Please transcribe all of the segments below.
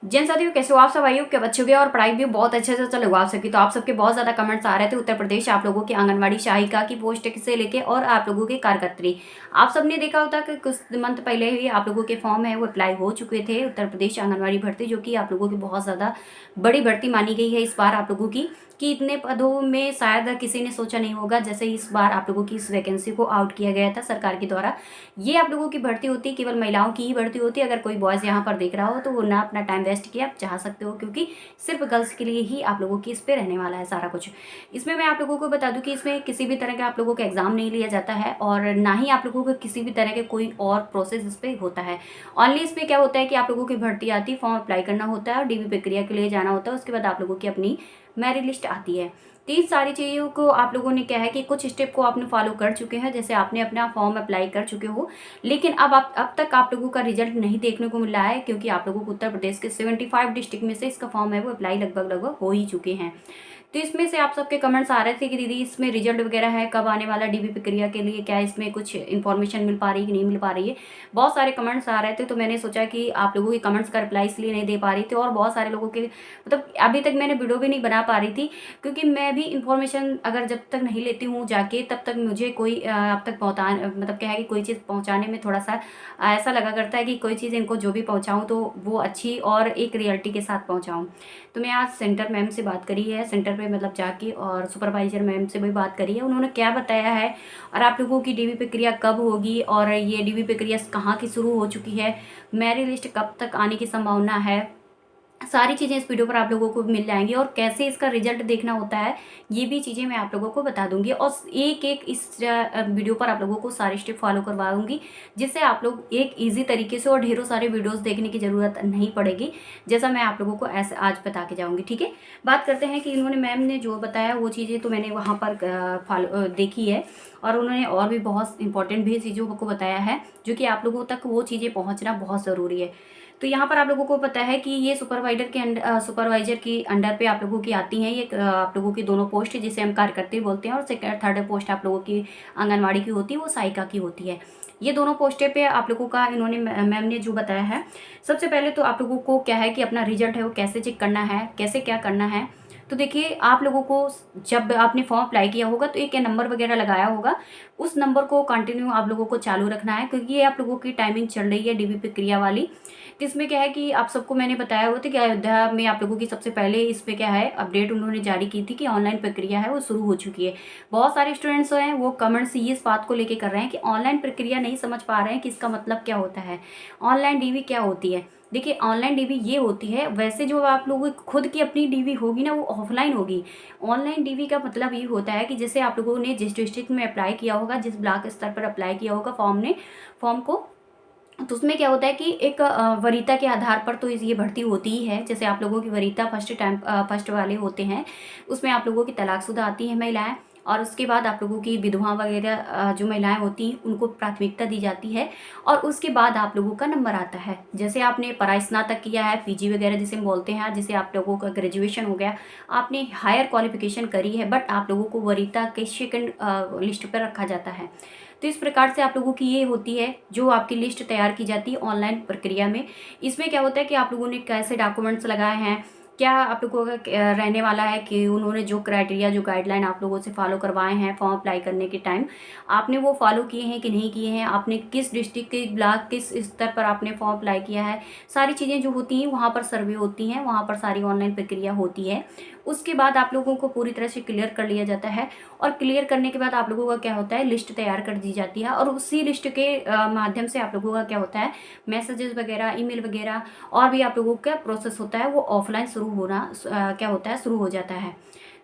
जैन साथियों, कैसे हो आप सब? आइए के बच्चों के और पढ़ाई भी बहुत अच्छे से चले आप सबकी। तो आप सबके बहुत ज़्यादा कमेंट्स आ रहे थे उत्तर प्रदेश आप लोगों की आंगनवाड़ी सहायिका की पोस्ट से लेके और आप लोगों की कार्यकर्त्री। आप सबने देखा होता कि कुछ मंथ पहले ही आप लोगों के फॉर्म है वो अप्लाई हो चुके थे उत्तर प्रदेश आंगनवाड़ी भर्ती, जो कि आप लोगों की बहुत ज़्यादा बड़ी भर्ती मानी गई है इस बार आप लोगों की, कि इतने पदों में शायद किसी ने सोचा नहीं होगा जैसे इस बार आप लोगों की इस वैकेंसी को आउट किया गया था सरकार के द्वारा। ये आप लोगों की भर्ती होती है, केवल महिलाओं की ही भर्ती होती है। अगर कोई बॉयज़ यहाँ पर देख रहा हो तो वो ना अपना टाइम वेस्ट किया, आप चाह सकते हो, क्योंकि सिर्फ गर्ल्स के लिए ही आप लोगों की इस पे रहने वाला है सारा कुछ। इसमें मैं आप लोगों को बता दूं कि इसमें किसी भी तरह का आप लोगों का एग्जाम नहीं लिया जाता है और ना ही आप लोगों को किसी भी तरह के कोई और प्रोसेस इस पर होता है। ऑनली इस पर क्या होता है कि आप लोगों की भर्ती आती है, फॉर्म अप्लाई करना होता है और डीबी प्रक्रिया के लिए जाना होता है। उसके बाद आप लोगों की अपनी मेरिट लिस्ट आती है। तो इन सारी चीज़ों को आप लोगों ने क्या है कि कुछ स्टेप को आपने फॉलो कर चुके हैं, जैसे आपने अपना फॉर्म अप्लाई कर चुके हो, लेकिन अब तक आप लोगों का रिजल्ट नहीं देखने को मिल रहा है, क्योंकि आप लोगों को उत्तर प्रदेश के 75 डिस्ट्रिक्ट में से इसका फॉर्म है वो अप्लाई लगभग हो ही चुके हैं। तो इसमें से आप सबके कमेंट्स आ रहे थे कि दीदी इसमें रिजल्ट वगैरह है कब आने वाला डीबी प्रक्रिया के लिए, क्या इसमें कुछ इन्फॉर्मेशन मिल पा रही है कि नहीं मिल पा रही है। बहुत सारे कमेंट्स आ रहे थे, तो मैंने सोचा कि आप लोगों के कमेंट्स का रिप्लाई इसलिए नहीं दे पा रही थी, और बहुत सारे लोगों के मतलब अभी तक मैंने वीडियो भी नहीं बना पा रही थी, क्योंकि मैं भी इन्फॉर्मेशन अगर जब तक नहीं लेती हूँ जाके तब तक मुझे कोई अब तक पहुँचा मतलब क्या है कि कोई चीज़ पहुँचाने में थोड़ा सा ऐसा लगा करता है कि कोई चीज़ इनको जो भी पहुँचाऊँ तो वो अच्छी और एक रियलिटी के साथ पहुँचाऊँ। तो मैं आज सेंटर मैम से बात करी है, सेंटर पे मतलब जाके, और सुपरवाइजर मैम से भी बात करी है। उन्होंने क्या बताया है और आप लोगों की डीबी प्रक्रिया कब होगी और ये डीबी प्रक्रिया कहाँ की शुरू हो चुकी है, मेरिट लिस्ट कब तक आने की संभावना है, सारी चीज़ें इस वीडियो पर आप लोगों को मिल जाएंगी। और कैसे इसका रिजल्ट देखना होता है ये भी चीज़ें मैं आप लोगों को बता दूंगी, और एक एक इस वीडियो पर आप लोगों को सारे स्टेप फॉलो करवाऊंगी, जिससे आप लोग एक इजी तरीके से और ढेरों सारे वीडियोस देखने की ज़रूरत नहीं पड़ेगी, जैसा मैं आप लोगों को ऐसे आज बता के जाऊँगी। ठीक है, बात करते हैं कि इन्होंने मैम ने जो बताया वो चीज़ें तो मैंने वहाँ पर फॉलो देखी है, और उन्होंने और भी बहुत इंपॉर्टेंट भी चीज़ों को बताया है, जो कि आप लोगों तक वो चीज़ें पहुँचना बहुत ज़रूरी है। तो यहाँ पर आप लोगों को पता है कि ये सुपरवाइजर के अंडर पे आप लोगों की आती हैं ये आप लोगों की दोनों पोस्ट, जिसे हम कार्यकर्त्री बोलते हैं, और सेकंड थर्ड पोस्ट आप लोगों की आंगनवाड़ी की होती है, वो सहायिका की होती है। ये दोनों पोस्टें पे आप लोगों का इन्होंने मैम ने जो बताया है। सबसे पहले तो आप लोगों को क्या है कि अपना रिजल्ट है वो कैसे चेक करना है, कैसे क्या करना है। तो देखिए, आप लोगों को जब आपने फॉर्म अप्लाई किया होगा तो एक नंबर वगैरह लगाया होगा, उस नंबर को कंटिन्यू आप लोगों को चालू रखना है, क्योंकि ये आप लोगों की टाइमिंग चल रही है डीबी प्रक्रिया वाली। तो इसमें क्या है कि आप सबको मैंने बताया हुआ था कि अयोध्या में आप लोगों की सबसे पहले इस पे क्या है अपडेट उन्होंने जारी की थी कि ऑनलाइन प्रक्रिया है वो शुरू हो चुकी है। बहुत सारे स्टूडेंट्स हैं वो कमेंट्स ये इस बात को लेके कर रहे हैं कि ऑनलाइन प्रक्रिया नहीं समझ पा रहे हैं कि इसका मतलब क्या होता है, ऑनलाइन डीवी क्या होती है। देखिए, ऑनलाइन डीवी ये होती है, वैसे जो आप लोगों की खुद की अपनी डीवी होगी ना वो ऑफलाइन होगी। ऑनलाइन डीवी का मतलब ये होता है कि जैसे आप लोगों ने जिस डिस्ट्रिक्ट में अप्लाई किया होगा, जिस ब्लॉक स्तर पर अप्लाई किया होगा फॉर्म को, तो उसमें क्या होता है कि एक वरीयता के आधार पर तो ये भर्ती होती ही है। जैसे आप लोगों की वरीयता फर्स्ट वाले होते हैं, उसमें आप लोगों की तलाकशुदा आती हैं महिलाएं, और उसके बाद आप लोगों की विधवा वगैरह जो महिलाएं होती हैं उनको प्राथमिकता दी जाती है, और उसके बाद आप लोगों का नंबर आता है। जैसे आपने परास्नातक किया है, पीजी वगैरह जिसे हम बोलते हैं, जिसे आप लोगों का ग्रेजुएशन हो गया, आपने हायर क्वालिफिकेशन करी है, बट आप लोगों को वरीयता के सेकंड लिस्ट पर रखा जाता है। तो इस प्रकार से आप लोगों की ये होती है जो आपकी लिस्ट तैयार की जाती है ऑनलाइन प्रक्रिया में। इसमें क्या होता है कि आप लोगों ने कैसे डॉक्यूमेंट्स लगाए हैं, क्या आप लोगों का रहने वाला है, कि उन्होंने जो क्राइटेरिया जो गाइडलाइन आप लोगों से फॉलो करवाए हैं फॉर्म अप्लाई करने के टाइम, आपने वो फॉलो किए हैं कि नहीं किए हैं, आपने किस डिस्ट्रिक्ट के ब्लॉक किस स्तर पर आपने फॉर्म अप्लाई किया है, सारी चीज़ें जो होती हैं वहाँ पर सर्वे होती हैं, वहाँ पर सारी ऑनलाइन प्रक्रिया होती है। उसके बाद आप लोगों को पूरी तरह से क्लियर कर लिया जाता है, और क्लियर करने के बाद आप लोगों का क्या होता है लिस्ट तैयार कर दी जाती है, और उसी लिस्ट के माध्यम से आप लोगों का क्या होता है मैसेजेस वगैरह, ईमेल वगैरह, और भी आप लोगों का प्रोसेस होता है वो ऑफलाइन शुरू होना क्या होता है शुरू हो जाता है।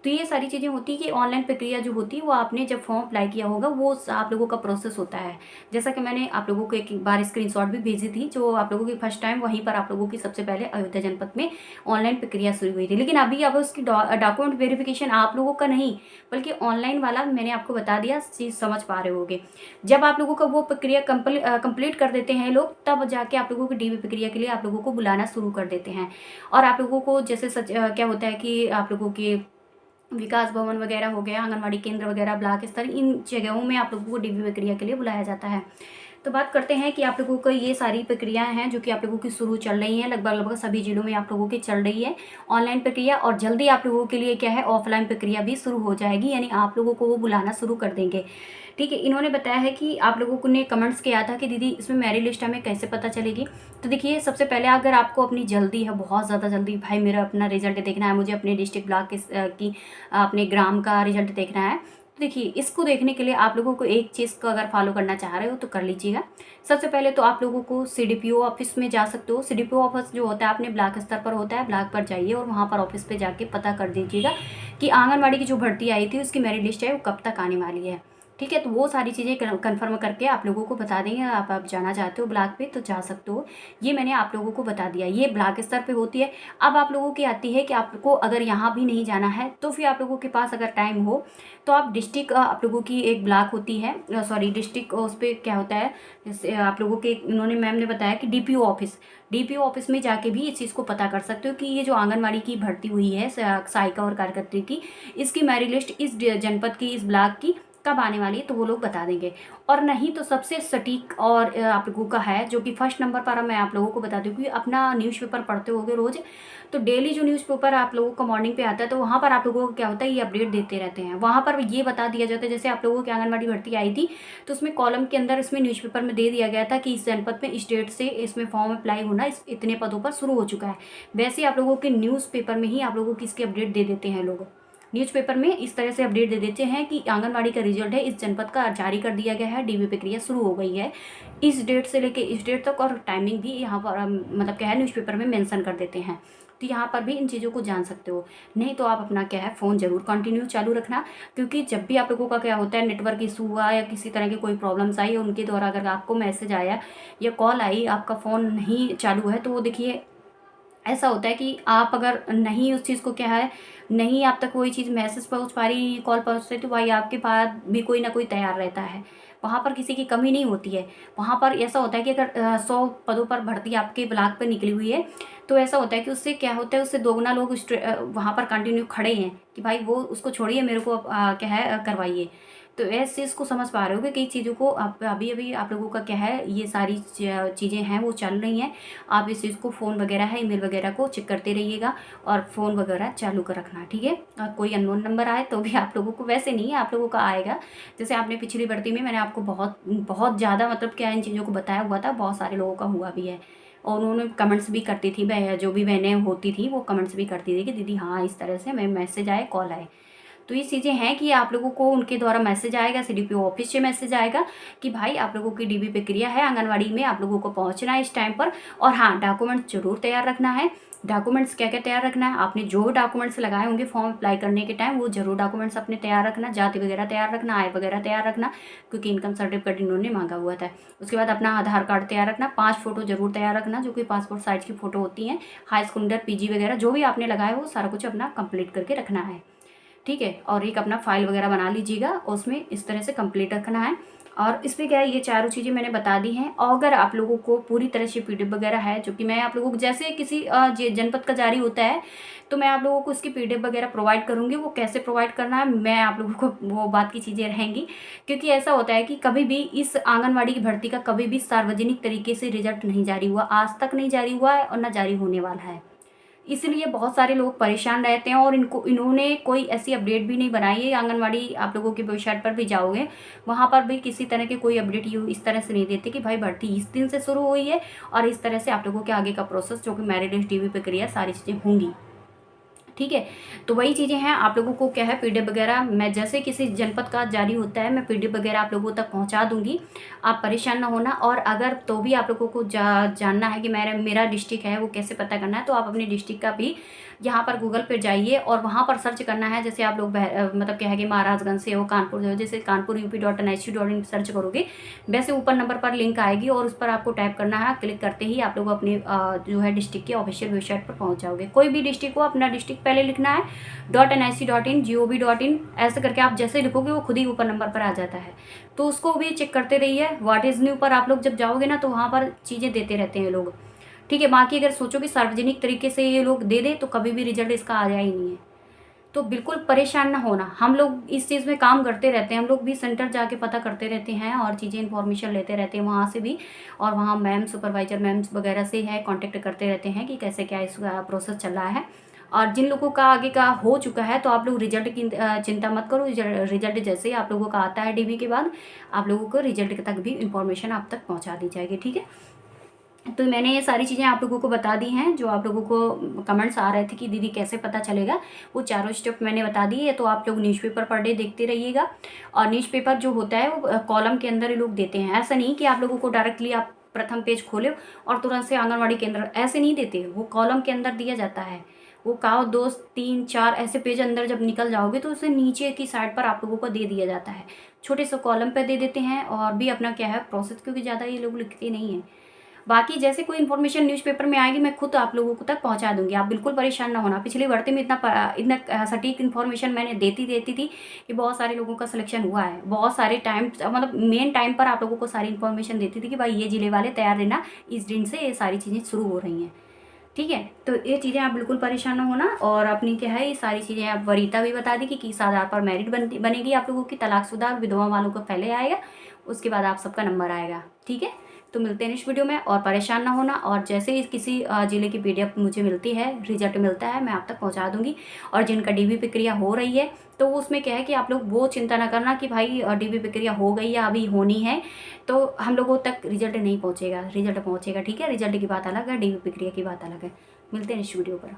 तो ये सारी चीज़ें होती है कि ऑनलाइन प्रक्रिया जो होती है वो आपने जब फॉर्म अप्लाई किया होगा वो आप लोगों का प्रोसेस होता है। जैसा कि मैंने आप लोगों को एक बार स्क्रीनशॉट भी भेजी थी, जो आप लोगों की फर्स्ट टाइम वहीं पर आप लोगों की सबसे पहले अयोध्या जनपद में ऑनलाइन प्रक्रिया शुरू हुई थी। लेकिन अभी अब उसकी डॉक्यूमेंट वेरिफिकेशन आप लोगों का नहीं, बल्कि ऑनलाइन वाला मैंने आपको बता दिया, चीज़ समझ पा रहे होगे। जब आप लोगों का वो प्रक्रिया कंप्लीट कर देते हैं लोग, तब जाके आप लोगों की डीबी प्रक्रिया के लिए आप लोगों को बुलाना शुरू कर देते हैं। और आप लोगों को जैसे क्या होता है कि आप लोगों के विकास भवन वगैरह हो गया, आंगनवाड़ी केंद्र वगैरह, ब्लॉक स्तर, इन जगहों में आप लोगों को डीबी प्रक्रिया के लिए बुलाया जाता है। तो बात करते हैं कि आप लोगों को ये सारी प्रक्रियाएँ हैं जो कि आप लोगों की शुरू चल रही हैं, लगभग सभी ज़िलों में आप लोगों की चल रही है ऑनलाइन प्रक्रिया, और जल्दी आप लोगों के लिए क्या है ऑफ़लाइन प्रक्रिया भी शुरू हो जाएगी, यानी आप लोगों को वो बुलाना शुरू कर देंगे। ठीक है, इन्होंने बताया है कि आप लोगों को ने कमेंट्स किया था कि दीदी इसमें मेरिट लिस्ट हमें कैसे पता चलेगी? तो देखिए, सबसे पहले अगर आपको अपनी जल्दी है, बहुत ज़्यादा जल्दी, भाई मेरा अपना रिज़ल्ट देखना है, मुझे अपने डिस्ट्रिक्ट ब्लॉक की अपने ग्राम का रिज़ल्ट देखना है। तो देखिए, इसको देखने के लिए आप लोगों को एक चीज़ को अगर फॉलो करना चाह रहे हो तो कर लीजिएगा। सबसे पहले तो आप लोगों को सीडीपीओ ऑफिस में जा सकते हो। सीडीपीओ ऑफिस जो होता है अपने ब्लॉक स्तर पर होता है, ब्लॉक पर जाइए और वहाँ पर ऑफिस पे जाके पता कर दीजिएगा कि आंगनबाड़ी की जो भर्ती आई थी उसकी मेरिट लिस्ट है वो कब तक आने वाली है। ठीक है, तो वो सारी चीज़ें कन्फर्म करके आप लोगों को बता देंगे। आप जाना चाहते हो ब्लॉक पे तो जा सकते हो। ये मैंने आप लोगों को बता दिया, ये ब्लॉक स्तर पे होती है। अब आप लोगों की आती है कि आपको अगर यहाँ भी नहीं जाना है तो फिर आप लोगों के पास अगर टाइम हो तो आप डिस्ट्रिक्ट, आप लोगों की एक ब्लॉक होती है, सॉरी डिस्ट्रिक्ट, उस पर क्या होता है, जैसे आप लोगों के इन्होंने मैम ने बताया कि डीपीओ ऑफिस में जाके भी इस चीज़ को पता कर सकते हो कि ये जो आंगनबाड़ी की भर्ती हुई है सहायिका और कार्यकर्त्री की, इसकी मेरिट लिस्ट इस जनपद की, इस ब्लॉक की कब आने वाली है, तो वो लोग बता देंगे। और नहीं तो सबसे सटीक और आप लोगों का है जो कि फर्स्ट नंबर पर मैं आप लोगों को बता दूँ कि अपना न्यूज़पेपर पढ़ते होगे रोज़, तो डेली जो न्यूज़पेपर आप लोगों को मॉर्निंग पे आता है तो वहाँ पर आप लोगों को क्या होता है, ये अपडेट देते रहते हैं। वहाँ पर ये बता दिया जाता है, जैसे आप लोगों की आंगनबाड़ी भर्ती आई थी तो उसमें कॉलम के अंदर इसमें न्यूज़पेपर में दे दिया गया था कि इस जनपद में इस डेट से इसमें फॉर्म अप्लाई होना इतने पदों पर शुरू हो चुका है। वैसे आप लोगों के न्यूज़पेपर में ही आप लोगों की इसकी अपडेट दे देते हैं लोग। न्यूज़पेपर में इस तरह से अपडेट दे देते हैं कि आंगनबाड़ी का रिजल्ट है इस जनपद का जारी कर दिया गया है, डीबी प्रक्रिया शुरू हो गई है इस डेट से लेके इस डेट तक, और टाइमिंग भी यहाँ पर मतलब क्या है न्यूज़पेपर में मेंशन कर देते हैं। तो यहाँ पर भी इन चीज़ों को जान सकते हो। नहीं तो आप अपना क्या है फ़ोन ज़रूर कंटिन्यू चालू रखना, क्योंकि जब भी आप लोगों का क्या होता है नेटवर्क इशू हुआ या किसी तरह की कोई प्रॉब्लम्स आई, उनके द्वारा अगर आपको मैसेज आया या कॉल आई, आपका फ़ोन नहीं चालू है, तो वो देखिए ऐसा होता है कि आप अगर नहीं उस चीज़ को क्या है, नहीं आप तक कोई चीज़ मैसेज पहुँच पा रही, कॉल पहुँच रही, तो भाई आपके पास भी कोई ना कोई तैयार रहता है। वहाँ पर किसी की कमी नहीं होती है। वहाँ पर ऐसा होता है कि अगर 100 पदों पर भर्ती आपके ब्लॉक पे निकली हुई है, तो ऐसा होता है कि उससे क्या होता है, उससे दोगुना लोग वहाँ पर कंटिन्यू खड़े हैं कि भाई वो उसको छोड़िए, मेरे को क्या है करवाइए। तो इस चीज़ को समझ पा रहे हो कि कई चीज़ों को आप अभी आप लोगों का क्या है, ये सारी चीज़ें हैं वो चल रही हैं। आप इस चीज़ को फ़ोन वगैरह है, ईमेल वगैरह को चेक करते रहिएगा और फ़ोन वगैरह चालू कर रखना, ठीक है। और कोई अननोन नंबर आए तो भी आप लोगों को, वैसे नहीं है आप लोगों का आएगा। जैसे आपने पिछली भर्ती में मैंने आपको बहुत बहुत ज़्यादा मतलब क्या इन चीज़ों को बताया हुआ था, बहुत सारे लोगों का हुआ भी है, और उन्होंने कमेंट्स भी करती थी, जो भी बहनें होती थी वो कमेंट्स भी करती थी कि दीदी हाँ इस तरह से मैं मैसेज आए, कॉल आए। तो ये चीज़ें हैं कि आप लोगों को उनके द्वारा मैसेज आएगा, सीडीपीओ ऑफिस से मैसेज आएगा कि भाई आप लोगों की डीबी प्रक्रिया है आंगनवाड़ी में, आप लोगों को पहुंचना है इस टाइम पर। और हाँ, डॉक्यूमेंट्स जरूर तैयार रखना है। डॉक्यूमेंट्स क्या क्या तैयार रखना है, आपने जो डॉक्यूमेंट्स लगाए होंगे फॉर्म अप्लाई करने के टाइम, वो जरूर डॉक्यूमेंट्स अपने तैयार रखना, जाति वगैरह तैयार रखना, आय वगैरह तैयार रखना, क्योंकि इनकम सर्टिफिकेट इन्होंने मांगा हुआ था। उसके बाद अपना आधार कार्ड तैयार रखना, 5 फोटो जरूर तैयार रखना, जो कि पासपोर्ट साइज की फ़ोटो होती हैं। हाई सेकेंडरी पीजी वगैरह जो भी आपने लगाया हो सारा कुछ अपना कंप्लीट करके रखना है, ठीक है। और एक अपना फाइल वगैरह बना लीजिएगा और उसमें इस तरह से कंप्लीट रखना है। और इसमें क्या है, ये चारों चीज़ें मैंने बता दी हैं। और अगर आप लोगों को पूरी तरह से पीडीएफ वगैरह है, जो कि मैं आप लोगों को जैसे किसी जनपद का जारी होता है तो मैं आप लोगों को इसकी पीडीएफ वगैरह प्रोवाइड करूँगी। वो कैसे प्रोवाइड करना है मैं आप लोगों को, वो बात की चीज़ें रहेंगी, क्योंकि ऐसा होता है कि कभी भी इस आंगनबाड़ी की भर्ती का कभी भी सार्वजनिक तरीके से रिजल्ट नहीं जारी हुआ, आज तक नहीं जारी हुआ है और ना जारी होने वाला है। इसलिए बहुत सारे लोग परेशान रहते हैं और इन्होंने कोई ऐसी अपडेट भी नहीं बनाई है। आंगनवाड़ी आप लोगों की वेबसाइट पर भी जाओगे, वहाँ पर भी किसी तरह के कोई अपडेट इस तरह से नहीं देते कि भाई भर्ती इस दिन से शुरू हुई है और इस तरह से आप लोगों के आगे का प्रोसेस जो कि मेरिट लिस्ट डीबी प्रक्रिया सारी चीज़ें होंगी, ठीक है। तो वही चीज़ें हैं, आप लोगों को क्या है पीडीएफ वगैरह मैं जैसे किसी जनपद का जारी होता है मैं पीडीएफ वगैरह आप लोगों तक पहुंचा दूंगी, आप परेशान ना होना। और अगर तो भी आप लोगों को जानना है कि मेरा डिस्ट्रिक्ट है वो कैसे पता करना है, तो आप अपने डिस्ट्रिक्ट का भी यहाँ पर गूगल पर जाइए और वहाँ पर सर्च करना है। जैसे आप लोग मतलब क्या है कि महाराजगंज से हो, कानपुर से हो, जैसे कानपुर UP.NIC.in सर्च करोगे, वैसे ऊपर नंबर पर लिंक आएगी और उस पर आपको टाइप करना है। क्लिक करते ही आप लोग अपने जो है डिस्ट्रिक्ट के ऑफिशियल वेबसाइट पर पहुँच जाओगे। कोई भी डिस्ट्रिक्ट को अपना डिस्ट्रिक्ट पहले लिखना है, .NIC.in GOV.in ऐसे करके आप जैसे लिखोगे वो खुद ही ऊपर नंबर पर आ जाता है। तो उसको भी चेक करते रहिए। व्हाट इज़ न्यू पर आप लोग जब जाओगे ना तो वहाँ पर चीज़ें देते रहते हैं लोग, ठीक है। बाकी अगर सोचो कि सार्वजनिक तरीके से ये लोग दे दे तो कभी भी रिजल्ट इसका आया ही नहीं है, तो बिल्कुल परेशान ना होना, हम लोग इस चीज़ में काम करते रहते हैं, हम लोग भी सेंटर जाके पता करते रहते हैं और चीज़ें इन्फॉर्मेशन लेते रहते हैं वहाँ से भी, और वहाँ मैम सुपरवाइज़र मैम्स वगैरह से है कांटेक्ट करते रहते हैं कि कैसे क्या इसका प्रोसेस चल रहा है। और जिन लोगों का आगे का हो चुका है तो आप लोग रिजल्ट की चिंता मत करो, रिजल्ट जैसे ही आप लोगों का आता है डीबी के बाद, आप लोगों को रिजल्ट तक भी इन्फॉर्मेशन आप तक पहुँचा दी जाएगी, ठीक है। तो मैंने ये सारी चीज़ें आप लोगों को बता दी हैं, जो आप लोगों को कमेंट्स आ रहे थे कि दीदी कैसे पता चलेगा, वो चारों स्टेप मैंने बता दी है। तो आप लोग न्यूज़पेपर पर डे देखते रहिएगा, और न्यूज़पेपर जो होता है वो कॉलम के अंदर ही लोग देते हैं। ऐसा नहीं कि आप लोगों को डायरेक्टली आप प्रथम पेज खोले और तुरंत से आंगनवाड़ी केंद्र, ऐसे नहीं देते, वो कॉलम के अंदर दिया जाता है। वो का 2 3 4 ऐसे पेज अंदर जब निकल जाओगे तो उसे नीचे की साइड पर आप लोगों को दे दिया जाता है, छोटे से कॉलम पे दे देते हैं। और भी अपना क्या है प्रोसेस, क्योंकि ज़्यादा ये लोग लिखते नहीं हैं। बाकी जैसे कोई इन्फॉर्मेशन न्यूज़पेपर में आएगी मैं खुद आप लोगों को तक पहुंचा दूंगी, आप बिल्कुल परेशान ना होना। पिछली भर्ती में इतना सटीक इन्फॉर्मेशन मैंने देती थी कि बहुत सारे लोगों का सिलेक्शन हुआ है। बहुत सारे टाइम, मतलब मेन टाइम पर आप लोगों को सारी इन्फॉर्मेशन देती थी कि भाई ये जिले वाले तैयार रहना, इस दिन से ये सारी चीज़ें शुरू हो रही हैं, ठीक है। तो ये चीज़ें आप बिल्कुल परेशान ना होना। और अपनी क्या है ये सारी चीज़ें आप वरीता भी बता दी कि किस आधार पर मेरिट बनेगी आप लोगों की, तलाकशुदा और विधवा वालों को पहले आएगा, उसके बाद आप सबका नंबर आएगा, ठीक है। तो मिलते हैं नेक्स्ट वीडियो में, और परेशान ना होना। और जैसे ही किसी जिले की पीडीएफ मुझे मिलती है, रिजल्ट मिलता है, मैं आप तक पहुंचा दूंगी। और जिनका डीबी प्रक्रिया हो रही है तो उसमें क्या है कि आप लोग वो चिंता ना करना कि भाई डीबी प्रक्रिया हो गई या अभी होनी है, तो हम लोगों तक रिजल्ट नहीं पहुंचेगा, रिजल्ट पहुंचेगा, ठीक है। रिजल्ट की बात अलग है, डीबी प्रक्रिया की बात अलग है। मिलते हैं नेक्स्ट वीडियो पर।